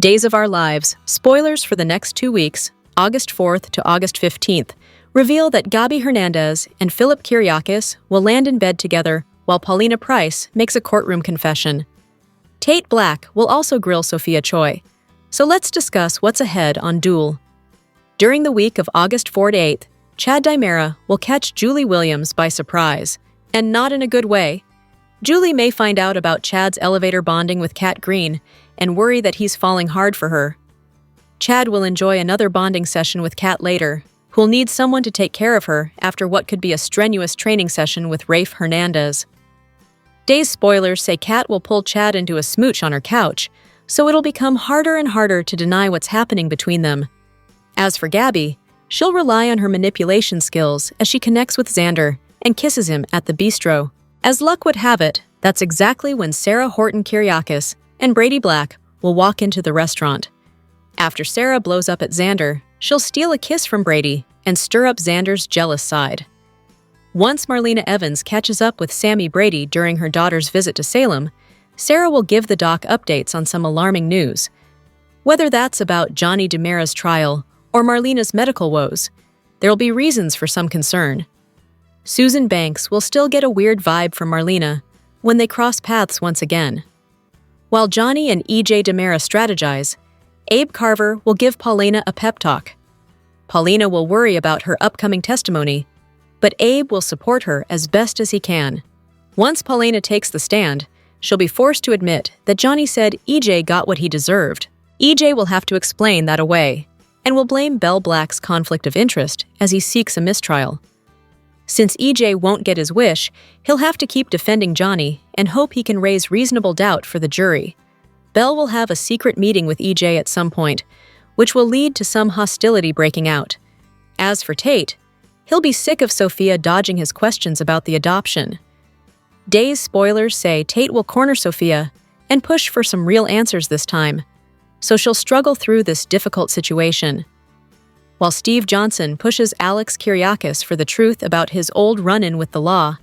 Days of Our Lives, spoilers for the next 2 weeks, August 4th to August 15th, reveal that Gabi Hernandez and Philip Kuryakis will land in bed together while Paulina Price makes a courtroom confession. Tate Black will also grill Sophia Choi. So let's discuss what's ahead on Duel. During the week of August 4 to 8th, Chad Dimera will catch Julie Williams by surprise, and not in a good way. Julie may find out about Chad's elevator bonding with Kat Green and worry that he's falling hard for her. Chad will enjoy another bonding session with Kat later, who'll need someone to take care of her after what could be a strenuous training session with Rafe Hernandez. Days spoilers say Kat will pull Chad into a smooch on her couch, so it'll become harder and harder to deny what's happening between them. As for Gabi, she'll rely on her manipulation skills as she connects with Xander and kisses him at the bistro. As luck would have it, that's exactly when Sarah Horton Kuryakis and Brady Black will walk into the restaurant. After Sarah blows up at Xander, she'll steal a kiss from Brady and stir up Xander's jealous side. Once Marlena Evans catches up with Sammy Brady during her daughter's visit to Salem, Sarah will give the doc updates on some alarming news. Whether that's about Johnny Dimera's trial or Marlena's medical woes, there'll be reasons for some concern. Susan Banks will still get a weird vibe from Marlena when they cross paths once again. While Johnny and EJ Dimera strategize, Abe Carver will give Paulina a pep talk. Paulina will worry about her upcoming testimony, but Abe will support her as best as he can. Once Paulina takes the stand, she'll be forced to admit that Johnny said EJ got what he deserved. EJ will have to explain that away, and will blame Belle Black's conflict of interest as he seeks a mistrial. Since EJ won't get his wish, he'll have to keep defending Johnny and hope he can raise reasonable doubt for the jury. Belle will have a secret meeting with EJ at some point, which will lead to some hostility breaking out. As for Tate, he'll be sick of Sophia dodging his questions about the adoption. Days spoilers say Tate will corner Sophia and push for some real answers this time, so she'll struggle through this difficult situation. While Steve Johnson pushes Alex Kuryakis for the truth about his old run-in with the law,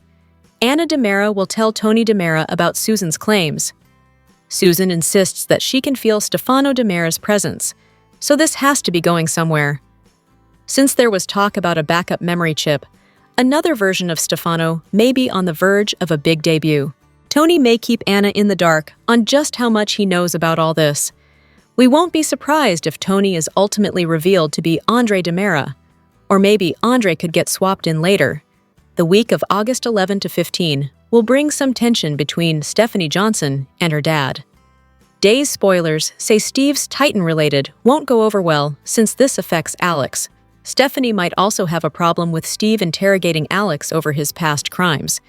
Anna Dimera will tell Tony Dimera about Susan's claims. Susan insists that she can feel Stefano Dimera's presence, so this has to be going somewhere. Since there was talk about a backup memory chip, another version of Stefano may be on the verge of a big debut. Tony may keep Anna in the dark on just how much he knows about all this. We won't be surprised if Tony is ultimately revealed to be Andre Dimera, or maybe Andre could get swapped in later. The week of August 11 to 15 will bring some tension between Stephanie Johnson and her dad. Days spoilers say Steve's Titan-related won't go over well since this affects Alex. Stephanie might also have a problem with Steve interrogating Alex over his past crimes,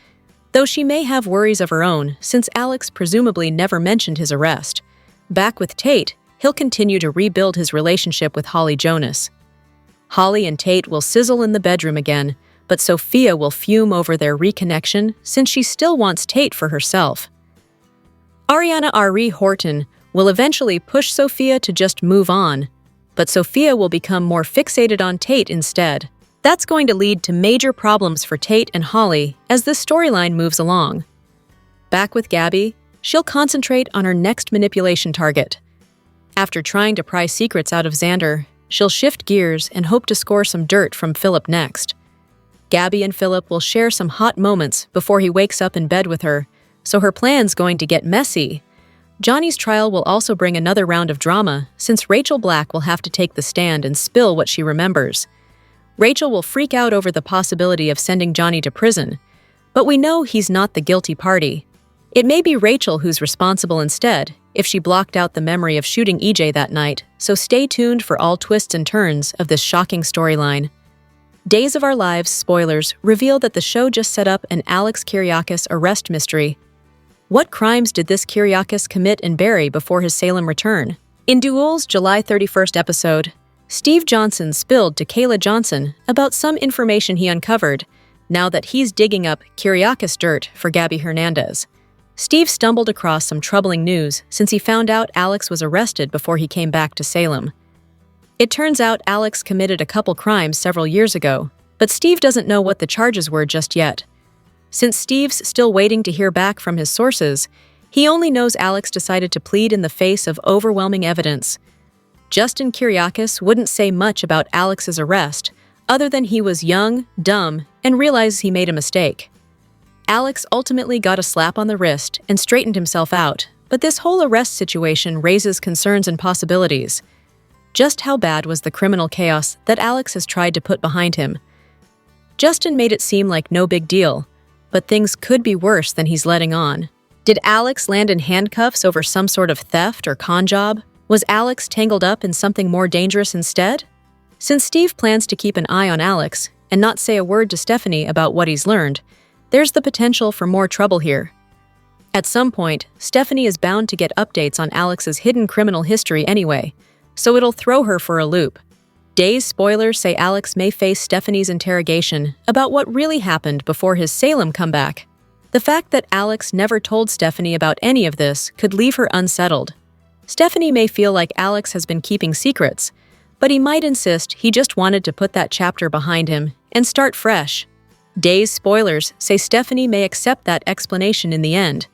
though she may have worries of her own since Alex presumably never mentioned his arrest. Back with Tate, he'll continue to rebuild his relationship with Holly Jonas. Holly and Tate will sizzle in the bedroom again, but Sophia will fume over their reconnection since she still wants Tate for herself. Ariana Ari Horton will eventually push Sophia to just move on, but Sophia will become more fixated on Tate instead. That's going to lead to major problems for Tate and Holly as this storyline moves along. Back with Gabi, she'll concentrate on her next manipulation target. After trying to pry secrets out of Xander, she'll shift gears and hope to score some dirt from Philip next. Gabi and Philip will share some hot moments before he wakes up in bed with her, so her plan's going to get messy. Johnny's trial will also bring another round of drama since Rachel Black will have to take the stand and spill what she remembers. Rachel will freak out over the possibility of sending Johnny to prison, but we know he's not the guilty party. It may be Rachel who's responsible instead, if she blocked out the memory of shooting EJ that night, so stay tuned for all twists and turns of this shocking storyline. Days of Our Lives spoilers reveal that the show just set up an Alex Kuryakis arrest mystery. What crimes did this Kuryakis commit and bury before his Salem return? In Duel's July 31st episode, Steve Johnson spilled to Kayla Johnson about some information he uncovered now that he's digging up Kuryakis dirt for Gabi Hernandez. Steve stumbled across some troubling news since he found out Alex was arrested before he came back to Salem. It turns out Alex committed a couple crimes several years ago, but Steve doesn't know what the charges were just yet. Since Steve's still waiting to hear back from his sources, He only knows Alex decided to plead in the face of overwhelming evidence. Justin Kuryakis wouldn't say much about Alex's arrest, other than he was young, dumb, and realized he made a mistake. Alex ultimately got a slap on the wrist and straightened himself out, but this whole arrest situation raises concerns and possibilities. Just how bad was the criminal chaos that Alex has tried to put behind him? Justin made it seem like no big deal, but things could be worse than he's letting on. Did Alex land in handcuffs over some sort of theft or con job? Was Alex tangled up in something more dangerous instead? Since Steve plans to keep an eye on Alex and not say a word to Stephanie about what he's learned, there's the potential for more trouble here. At some point, Stephanie is bound to get updates on Alex's hidden criminal history anyway, so it'll throw her for a loop. Days spoilers say Alex may face Stephanie's interrogation about what really happened before his Salem comeback. The fact that Alex never told Stephanie about any of this could leave her unsettled. Stephanie may feel like Alex has been keeping secrets, but he might insist he just wanted to put that chapter behind him and start fresh. Days spoilers say Stephanie may accept that explanation in the end,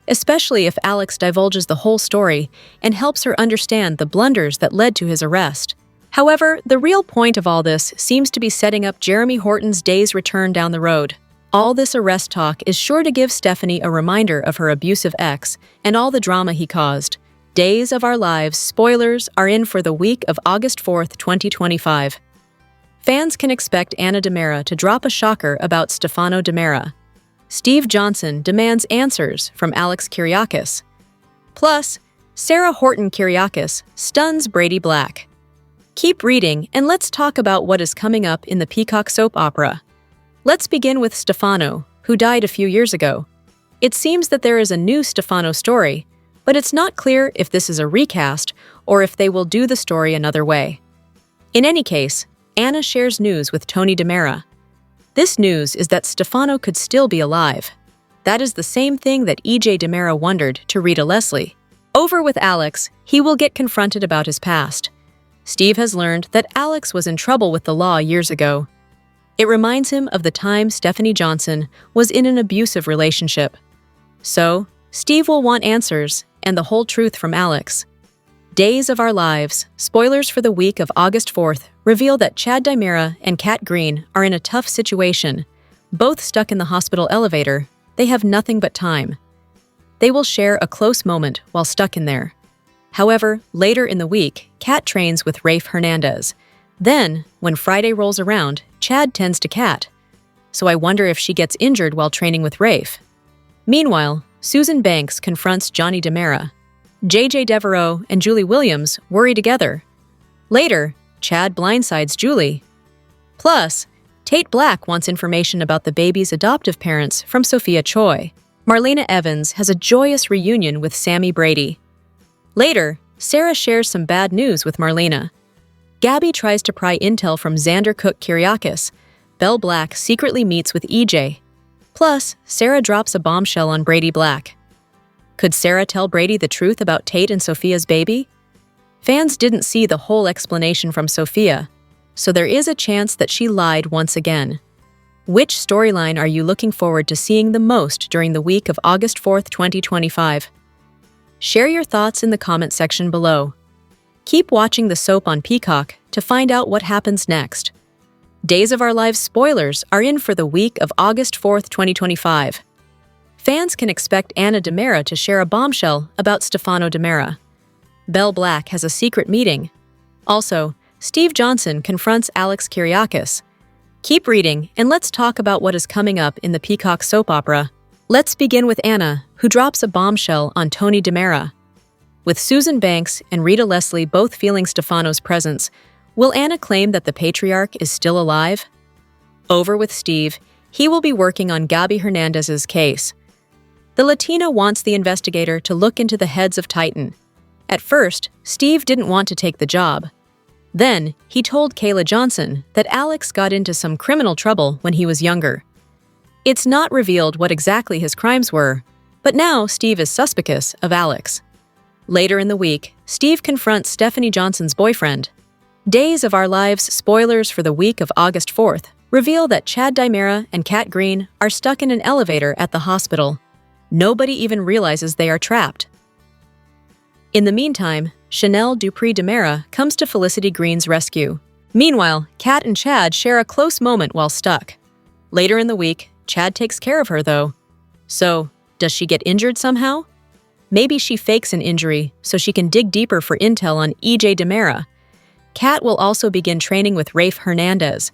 especially if Alex divulges the whole story and helps her understand the blunders that led to his arrest. However, the real point of all this seems to be setting up Jeremy Horton's Days return down the road. All this arrest talk is sure to give Stephanie a reminder of her abusive ex and all the drama he caused. Days of Our Lives spoilers are in for the week of August 4th, 2025. Fans can expect Ana DiMera to drop a shocker about Stefano DiMera. Steve Johnson demands answers from Alex Kuryakis. Plus, Sarah Horton Kuryakis stuns Brady Black. Keep reading and let's talk about what is coming up in the Peacock soap opera. Let's begin with Stefano, who died a few years ago. It seems that there is a new Stefano story, but it's not clear if this is a recast or if they will do the story another way. In any case, Anna shares news with Tony DiMera. This news is that Stefano could still be alive. That is the same thing that E.J. DiMera wondered to Rita Leslie. Over with Alex, he will get confronted about his past. Steve has learned that Alex was in trouble with the law years ago. It reminds him of the time Stephanie Johnson was in an abusive relationship. So, Steve will want answers and the whole truth from Alex. Days of Our Lives, spoilers for the week of August 4th, reveal that Chad DiMera and Kat Green are in a tough situation. Both stuck in the hospital elevator, they have nothing but time. They will share a close moment while stuck in there. However, later in the week, Kat trains with Rafe Hernandez. Then, when Friday rolls around, Chad tends to Kat. So I wonder if she gets injured while training with Rafe. Meanwhile, Susan Banks confronts Johnny DiMera. J.J. Devereaux and Julie Williams worry together. Later, Chad blindsides Julie. Plus, Tate Black wants information about the baby's adoptive parents from Sophia Choi. Marlena Evans has a joyous reunion with Sammy Brady. Later, Sarah shares some bad news with Marlena. Gabby tries to pry intel from Xander Cook Kuryakis. Belle Black secretly meets with EJ. Plus, Sarah drops a bombshell on Brady Black. Could Sarah tell Brady the truth about Tate and Sophia's baby? Fans didn't see the whole explanation from Sophia, so there is a chance that she lied once again. Which storyline are you looking forward to seeing the most during the week of August 4th, 2025? Share your thoughts in the comment section below. Keep watching the soap on Peacock to find out what happens next. Days of Our Lives spoilers are in for the week of August 4th, 2025. Fans can expect Ana DiMera to share a bombshell about Stefano DiMera. Belle Black has a secret meeting. Also, Steve Johnson confronts Alex Kuryakis. Keep reading and let's talk about what is coming up in the Peacock soap opera. Let's begin with Anna, who drops a bombshell on Tony DiMera. With Susan Banks and Rita Leslie both feeling Stefano's presence, will Anna claim that the patriarch is still alive? Over with Steve, he will be working on Gabby Hernandez's case. The Latina wants the investigator to look into the heads of Titan. At first, Steve didn't want to take the job. Then, he told Kayla Johnson that Alex got into some criminal trouble when he was younger. It's not revealed what exactly his crimes were, but now Steve is suspicious of Alex. Later in the week, Steve confronts Stephanie Johnson's boyfriend. Days of Our Lives spoilers for the week of August 4th reveal that Chad DiMera and Kat Green are stuck in an elevator at the hospital. Nobody even realizes they are trapped. In the meantime, Chanel Dupree Demera comes to Felicity Green's rescue. Meanwhile, Kat and Chad share a close moment while stuck. Later in the week, Chad takes care of her, though. So, does she get injured somehow? Maybe she fakes an injury so she can dig deeper for intel on E.J. Demera. Kat will also begin training with Rafe Hernandez.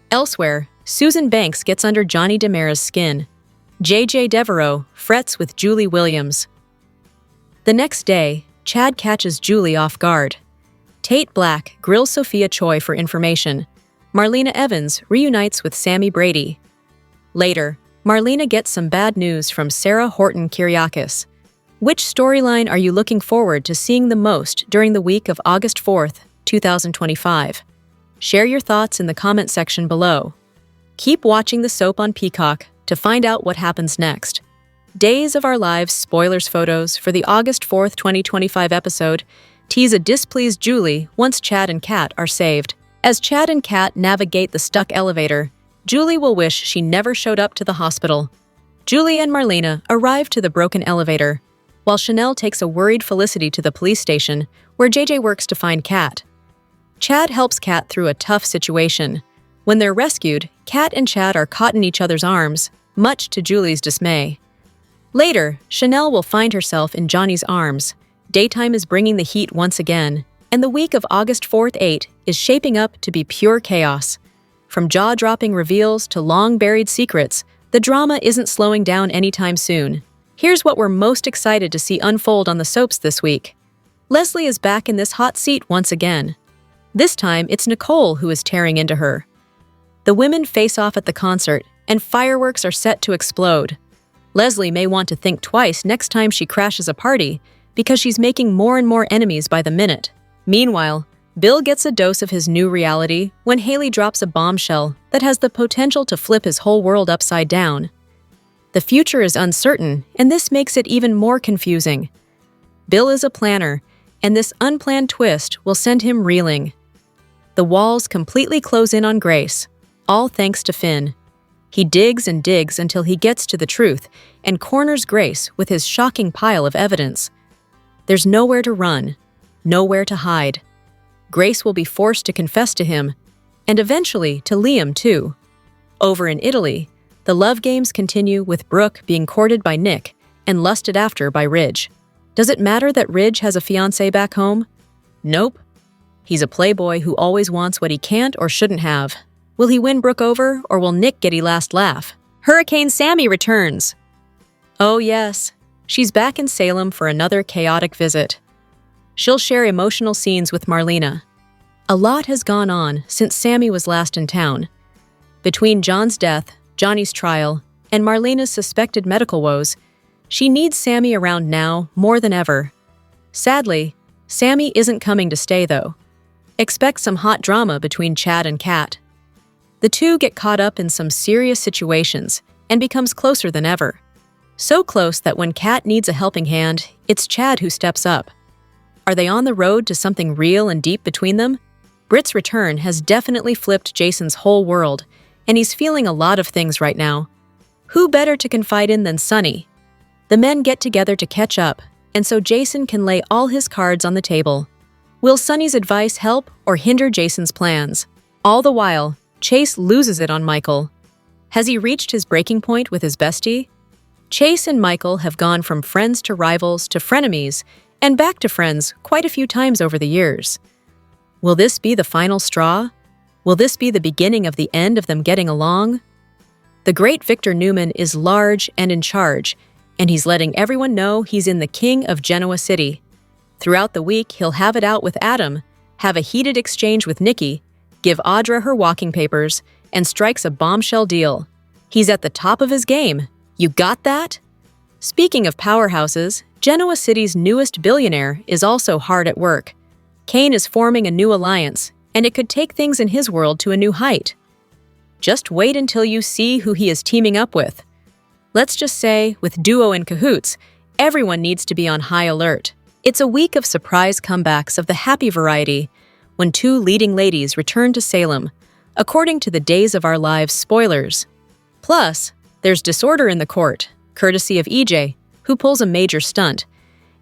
Elsewhere, Susan Banks gets under Johnny Demera's skin. J.J. Devereaux frets with Julie Williams. The next day, Chad catches Julie off guard. Tate Black grills Sophia Choi for information. Marlena Evans reunites with Sammy Brady. Later, Marlena gets some bad news from Sarah Horton Kuryakis. Which storyline are you looking forward to seeing the most during the week of August 4th, 2025? Share your thoughts in the comment section below. Keep watching the soap on Peacock to find out what happens next. Days of Our Lives spoilers photos for the August 4th, 2025 episode tease a displeased Julie once Chad and Kat are saved. As Chad and Kat navigate the stuck elevator, Julie will wish she never showed up to the hospital. Julie and Marlena arrive to the broken elevator, while Chanel takes a worried Felicity to the police station, where JJ works to find Kat. Chad helps Kat through a tough situation. When they're rescued, Kat and Chad are caught in each other's arms, much to Julie's dismay. Later, Chanel will find herself in Johnny's arms. Daytime is bringing the heat once again, and the week of August 4th 8 is shaping up to be pure chaos. From jaw-dropping reveals to long-buried secrets, the drama isn't slowing down anytime soon. Here's what we're most excited to see unfold on the soaps this week. Leslie is back in this hot seat once again. This time, it's Nicole who is tearing into her. The women face off at the concert, and fireworks are set to explode. Leslie may want to think twice next time she crashes a party, because she's making more and more enemies by the minute. Meanwhile, Bill gets a dose of his new reality when Haley drops a bombshell that has the potential to flip his whole world upside down. The future is uncertain, and this makes it even more confusing. Bill is a planner, and this unplanned twist will send him reeling. The walls completely close in on Grace, all thanks to Finn. He digs and digs until he gets to the truth and corners Grace with his shocking pile of evidence. There's nowhere to run, nowhere to hide. Grace will be forced to confess to him, and eventually to Liam too. Over in Italy, the love games continue with Brooke being courted by Nick and lusted after by Ridge. Does it matter that Ridge has a fiancé back home? Nope. He's a playboy who always wants what he can't or shouldn't have. Will he win Brooke over, or will Nick get a last laugh? Hurricane Sammy returns. Oh yes, she's back in Salem for another chaotic visit. She'll share emotional scenes with Marlena. A lot has gone on since Sammy was last in town. Between John's death, Johnny's trial, and Marlena's suspected medical woes, she needs Sammy around now more than ever. Sadly, Sammy isn't coming to stay though. Expect some hot drama between Chad and Kat. The two get caught up in some serious situations and becomes closer than ever. So close that when Kat needs a helping hand, it's Chad who steps up. Are they on the road to something real and deep between them? Britt's return has definitely flipped Jason's whole world, and he's feeling a lot of things right now. Who better to confide in than Sonny? The men get together to catch up, and so Jason can lay all his cards on the table. Will Sonny's advice help or hinder Jason's plans? All the while, Chase loses it on Michael. Has he reached his breaking point with his bestie? Chase and Michael have gone from friends to rivals to frenemies, and back to friends quite a few times over the years. Will this be the final straw? Will this be the beginning of the end of them getting along? The great Victor Newman is large and in charge, and he's letting everyone know he's in the king of Genoa City. Throughout the week, he'll have it out with Adam, have a heated exchange with Nikki, give Audra her walking papers, and strikes a bombshell deal. He's at the top of his game. You got that? Speaking of powerhouses, Genoa City's newest billionaire is also hard at work. Kane is forming a new alliance, and it could take things in his world to a new height. Just wait until you see who he is teaming up with. Let's just say, with Duo in cahoots, everyone needs to be on high alert. It's a week of surprise comebacks of the happy variety, when two leading ladies return to Salem, according to the Days of Our Lives spoilers. Plus, there's disorder in the court. courtesy of EJ, who pulls a major stunt,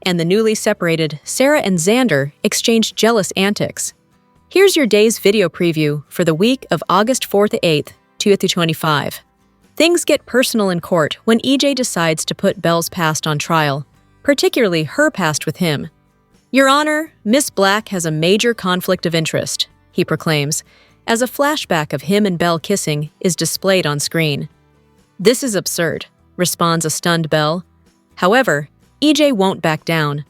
and the newly separated Sarah and Xander exchange jealous antics. Here's your day's video preview for the week of August 4th to 8th, 2025. Things get personal in court when EJ decides to put Belle's past on trial, particularly her past with him. "Your Honor, Miss Black has a major conflict of interest," he proclaims, as a flashback of him and Belle kissing is displayed on screen. "This is absurd," responds a stunned Belle. However, EJ won't back down.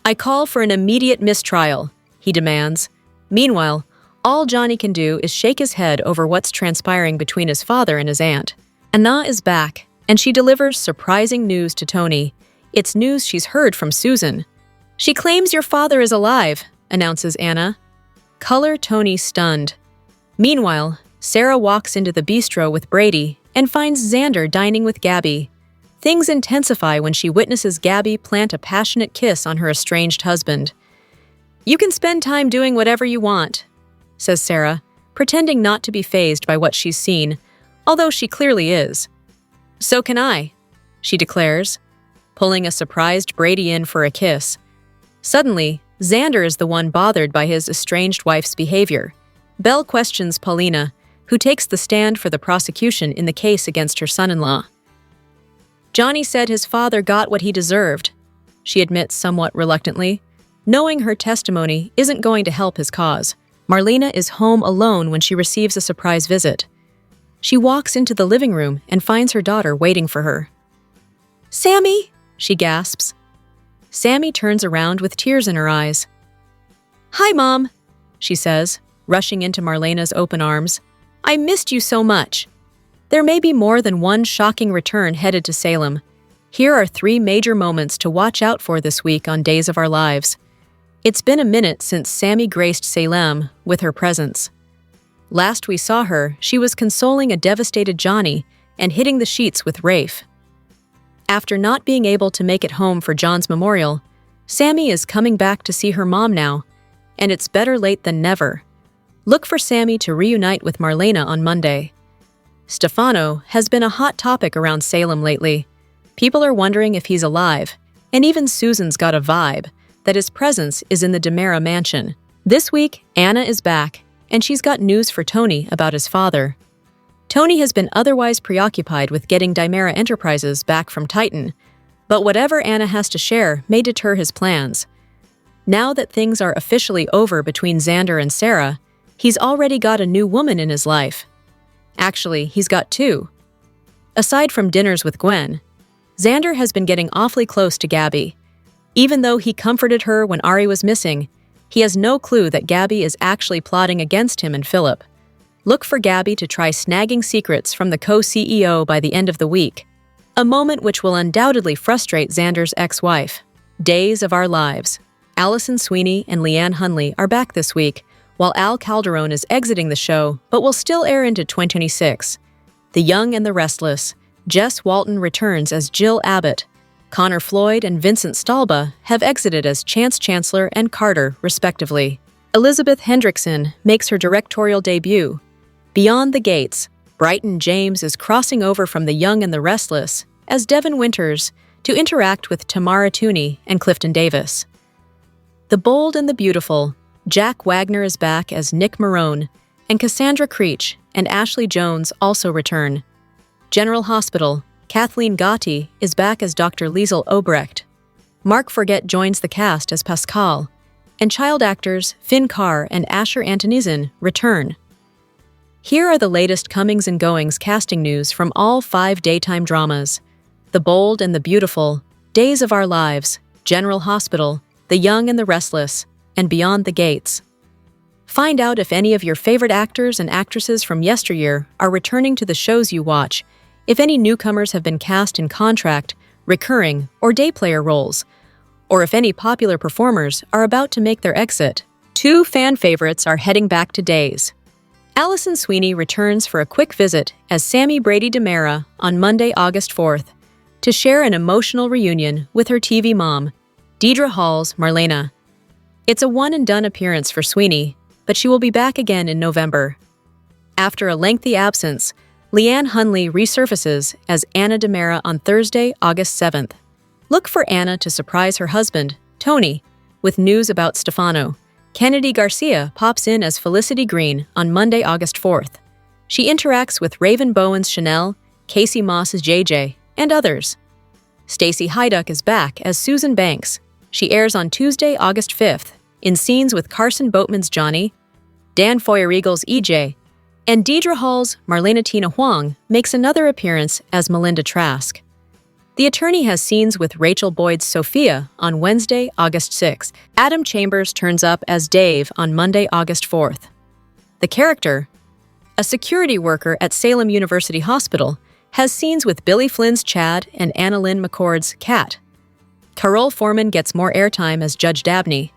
"I call for an immediate mistrial," he demands. Meanwhile, all Johnny can do is shake his head over what's transpiring between his father and his aunt. Anna is back, and she delivers surprising news to Tony. It's news she's heard from Susan. "She claims your father is alive," announces Anna. Color Tony stunned. Meanwhile, Sarah walks into the bistro with Brady and finds Xander dining with Gabby. Things intensify when she witnesses Gabby plant a passionate kiss on her estranged husband. "You can spend time doing whatever you want," says Sarah, pretending not to be fazed by what she's seen, although she clearly is. "So can I," she declares, pulling a surprised Brady in for a kiss. Suddenly, Xander is the one bothered by his estranged wife's behavior. Belle questions Paulina, who takes the stand for the prosecution in the case against her son-in-law. "Johnny said his father got what he deserved," she admits somewhat reluctantly, knowing her testimony isn't going to help his cause. Marlena is home alone when she receives a surprise visit. She walks into the living room and finds her daughter waiting for her. "Sammy!" she gasps. Sammy turns around with tears in her eyes. "Hi, Mom," she says, rushing into Marlena's open arms. "I missed you so much." There may be more than one shocking return headed to Salem. Here are 3 major moments to watch out for this week on Days of Our Lives. It's been a minute since Sammy graced Salem with her presence. Last we saw her, she was consoling a devastated Johnny and hitting the sheets with Rafe. After not being able to make it home for John's memorial, Sammy is coming back to see her mom now, and it's better late than never. Look for Sammy to reunite with Marlena on Monday. Stefano has been a hot topic around Salem lately. People are wondering if he's alive, and even Susan's got a vibe that his presence is in the DiMera mansion. This week, Anna is back, and she's got news for Tony about his father. Tony has been otherwise preoccupied with getting DiMera Enterprises back from Titan, but whatever Anna has to share may deter his plans. Now that things are officially over between Xander and Sarah, he's already got a new woman in his life. Actually, he's got 2. Aside from dinners with Gwen, Xander has been getting awfully close to Gabby. Even though he comforted her when Ari was missing, he has no clue that Gabby is actually plotting against him and Philip. Look for Gabby to try snagging secrets from the co-CEO by the end of the week, a moment which will undoubtedly frustrate Xander's ex-wife. Days of Our Lives. Allison Sweeney and Leanne Hunley are back this week, while Al Calderon is exiting the show but will still air into 2026. The Young and the Restless. Jess Walton returns as Jill Abbott. Connor Floyd and Vincent Stalba have exited as Chance Chancellor and Carter, respectively. Elizabeth Hendrickson makes her directorial debut. Beyond the Gates, Brighton James is crossing over from The Young and the Restless as Devin Winters to interact with Tamara Tooney and Clifton Davis. The Bold and the Beautiful. Jack Wagner is back as Nick Marone, and Cassandra Creech and Ashley Jones also return. General Hospital. Kathleen Gotti is back as Dr. Liesel Obrecht. Mark Forget joins the cast as Pascal, and child actors Finn Carr and Asher Antonizin return. Here are the latest comings and goings casting news from all 5 daytime dramas: The Bold and the Beautiful, Days of Our Lives, General Hospital, The Young and the Restless, and Beyond the Gates. Find out if any of your favorite actors and actresses from yesteryear are returning to the shows you watch, if any newcomers have been cast in contract, recurring, or day player roles, or if any popular performers are about to make their exit. 2 fan favorites are heading back to Days. Allison Sweeney returns for a quick visit as Sammy Brady DiMera on Monday, August 4th, to share an emotional reunion with her TV mom, Deidre Hall's Marlena. It's a one-and-done appearance for Sweeney, but she will be back again in November. After a lengthy absence, Leanne Hunley resurfaces as Anna DiMera on Thursday, August 7th. Look for Anna to surprise her husband, Tony, with news about Stefano. Kennedy Garcia pops in as Felicity Green on Monday, August 4th. She interacts with Raven Bowen's Chanel, Casey Moss's JJ, and others. Stacey Hyduck is back as Susan Banks. She airs on Tuesday, August 5th, in scenes with Carson Boatman's Johnny, Dan Foyer-Eagle's EJ, and Deidre Hall's Marlena Tina Huang makes another appearance as Melinda Trask. The attorney has scenes with Rachel Boyd's Sophia on Wednesday, August 6th. Adam Chambers turns up as Dave on Monday, August 4th. The character, a security worker at Salem University Hospital, has scenes with Billy Flynn's Chad and Annalyn McCord's Kat. Carole Foreman gets more airtime as Judge Dabney.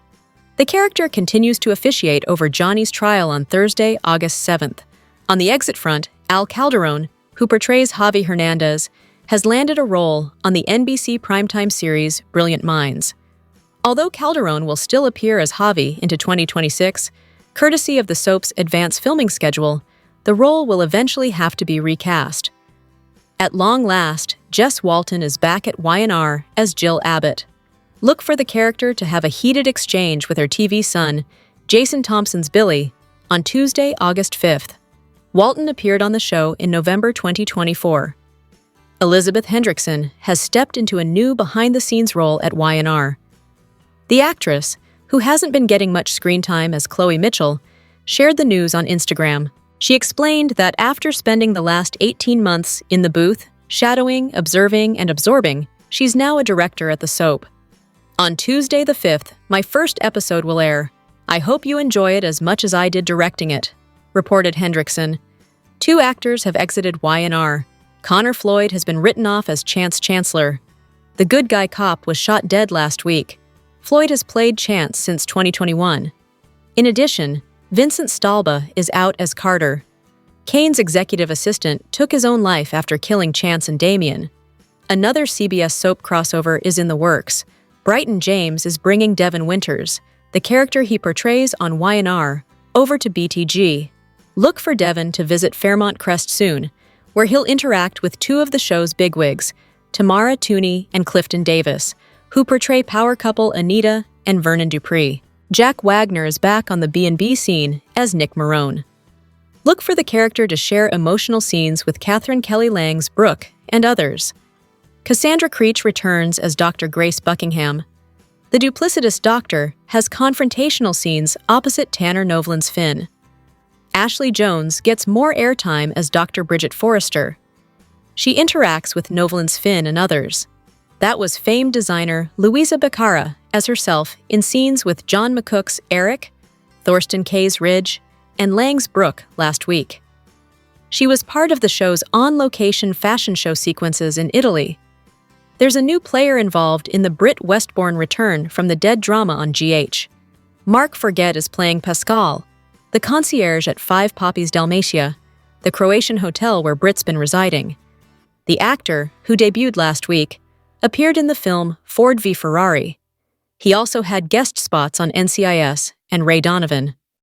The character continues to officiate over Johnny's trial on Thursday, August 7th. On the exit front, Al Calderon, who portrays Javi Hernandez, has landed a role on the NBC primetime series Brilliant Minds. Although Calderon will still appear as Javi into 2026, courtesy of the soap's advance filming schedule, the role will eventually have to be recast. At long last, Jess Walton is back at Y&R as Jill Abbott. Look for the character to have a heated exchange with her TV son, Jason Thompson's Billy, on Tuesday, August 5th. Walton appeared on the show in November 2024. Elizabeth Hendrickson has stepped into a new behind-the-scenes role at Y&R. The actress, who hasn't been getting much screen time as Chloe Mitchell, shared the news on Instagram. She explained that after spending the last 18 months in the booth, shadowing, observing, and absorbing, she's now a director at the soap. On Tuesday the 5th, my first episode will air. I hope you enjoy it as much as I did directing it, reported Hendrickson. 2 actors have exited Y&R. Connor Floyd has been written off as Chance Chancellor. The good guy cop was shot dead last week. Floyd has played Chance since 2021. In addition, Vincent Stalba is out as Carter. Kane's executive assistant took his own life after killing Chance and Damien. Another CBS soap crossover is in the works. Brighton James is bringing Devin Winters, the character he portrays on Y&R, over to BTG. Look for Devin to visit Fairmont Crest soon, where he'll interact with 2 of the show's bigwigs, Tamara Tooney and Clifton Davis, who portray power couple Anita and Vernon Dupree. Jack Wagner is back on the B&B scene as Nick Marone. Look for the character to share emotional scenes with Catherine Kelly Lang's Brooke and others. Cassandra Creech returns as Dr. Grace Buckingham. The duplicitous doctor has confrontational scenes opposite Tanner Novlan's Finn. Ashley Jones gets more airtime as Dr. Bridget Forrester. She interacts with Novlan's Finn and others. That was famed designer Louisa Becara as herself in scenes with John McCook's Eric, Thorsten Kaye's Ridge, and Lang's Brooke last week. She was part of the show's on-location fashion show sequences in Italy. There's a new player involved in the Britt Westbourne return from the Dead drama on GH. Mark Forget is playing Pascal, the concierge at 5 Poppies Dalmatia, the Croatian hotel where Britt's been residing. The actor, who debuted last week, appeared in the film Ford v Ferrari. He also had guest spots on NCIS and Ray Donovan.